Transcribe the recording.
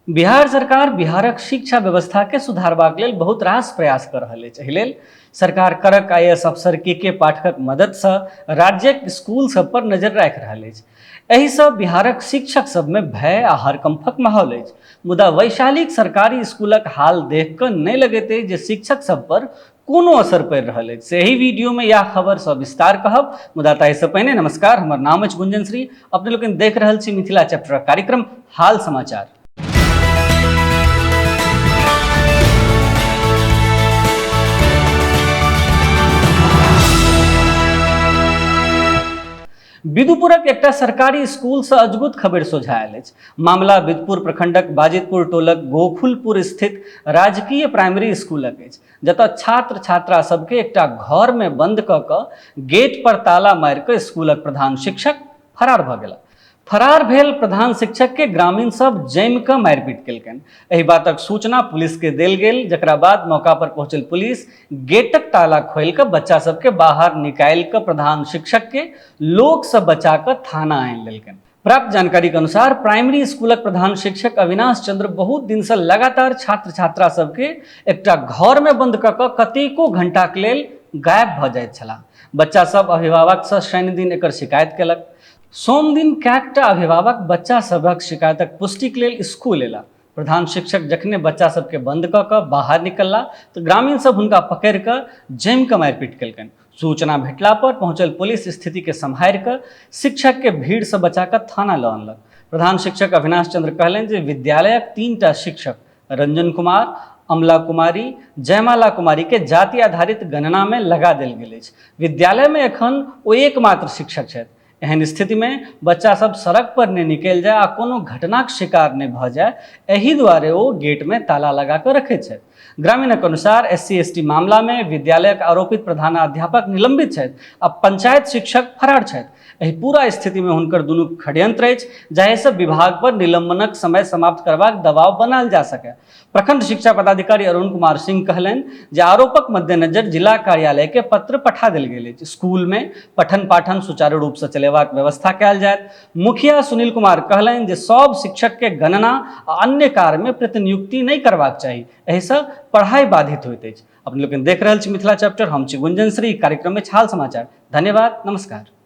बिहार सरकार बिहारक शिक्षा व्यवस्था के सुधारबाक लेल बहुत रास प्रयास कर रहल अछि। एहि लेल सरकार करक IAS अफसर के पाठकक मदद से राज्यक स्कूल सब पर नजर राखि रहल अछि। एहि सँ बिहारक शिक्षक सब में भय आ हरकंफक माहौल अछि। मुदा वैशालीक सरकारी स्कूलक हाल देख कऽ नहि लगैत अछि जे शिक्षक सब पर कोनो असर पड़ि रहल अछि। से एहि वीडियो में यह खबर सब विस्तार कहब, मुदा ताहिसँ पहिने नमस्कार, हमर नाम अछि गुंजन श्री। अपने लोकनि देख रहल छी मिथिला चैप्टर कार्यक्रम हाल समाचार। विदुपुरक एकटा सरकारी स्कूल से अद्भुत खबर सोझा आयल अछि। मामला विदुपुर प्रखंडक बाजितपुर टोलक गोकुलपुर स्थित राजकीय प्राइमरी स्कूलक अछि, जतऽ छात्र छात्रा सबके एकटा घर में बंद कऽ कऽ गेट पर ताला मारि कऽ स्कूलक प्रधान शिक्षक फरार भऽ गेला। फरार भेल प्रधान शिक्षक के ग्रामीण सब जमि कऽ मारिपीट केलकनि। एहि बातक सूचना पुलिस के देल गेल, जकरा बाद मौका पर पहुंचल पुलिस गेटक ताला खोलि कऽ बच्चा सबके बाहर निकालि कऽ प्रधान शिक्षक के लोक सब बचा कऽ थाना आनि लेलकनि। प्राप्त जानकारी के अनुसार प्राइमरी स्कूलक प्रधान शिक्षक अविनाश चंद्र बहुत दिन से लगातार छात्र छात्रा सबके एकटा घर में बंद कऽ कऽ कतेको घंटाक लेल गायब भऽ जाइत छलाह। बच्चा सब अभिभावक से शनि दिन एकर शिकायत केलक। सोम दिन कैकटा अभिभावक बच्चा सभक शिकायतक पुष्टिक लेल स्कूल एला। प्रधान शिक्षक जखने बच्चा सबके बंद कऽ कऽ बाहर निकलला तऽ ग्रामीण सब हुनका पकड़ि कऽ जमि कऽ मारिपीट केलकनि। सूचना भेटला पर पहुंचल पुलिस स्थिति के संभारि कऽ शिक्षक के भीड़ से बचा कऽ थाना लऽ अनलक। प्रधान शिक्षक अविनाश चंद्र कहलनि जे विद्यालयक 3टा शिक्षक रंजन कुमार, अमला कुमारी, जयमाला कुमारी के जाति आधारित गणना में लगा देल गेल अछि। विद्यालय में एखन ओ एकमात्र शिक्षक छथि। एहन स्थिति में बच्चा सब सड़क पर नहीं निकल जाए आ कोनो घटनाक शिकार नहीं भऽ जाए, एहि दुआरे ओ गेट में ताला लगा कऽ रखैत छथि। ग्रामीणक अनुसार SC/ST मामला में विद्यालयक आरोपित प्रधानाध्यापक निलंबित छथि आ पंचायत शिक्षक फरार छथि। एहि पूरा स्थिति में हुनकर दुनू षड्यंत्र अछि, जाहिसँ विभाग पर निलंबनक समय समाप्त करबाक दबाव बनायल जा सकै। प्रखंड शिक्षा पदाधिकारी अरुण कुमार सिंह कहलनि जे आरोपक मद्देनजर जिला कार्यालय के पत्र पठा देल गेल अछि। स्कूल में पठन पाठन सुचारू रूप से चलेबाक व्यवस्था कयल जायत। मुखिया सुनील कुमार कहलनि जे सब शिक्षक के गणना आ अन्य कार्य में प्रतिनियुक्ति नहीं करबाक चाही, एहिसँ पढ़ाई बाधित होइत अछि। अपने लोग देख रहल छी मिथिला चैप्टर, हम छी गुंजन श्री। कार्यक्रम में हाल समाचार। धन्यवाद, नमस्कार।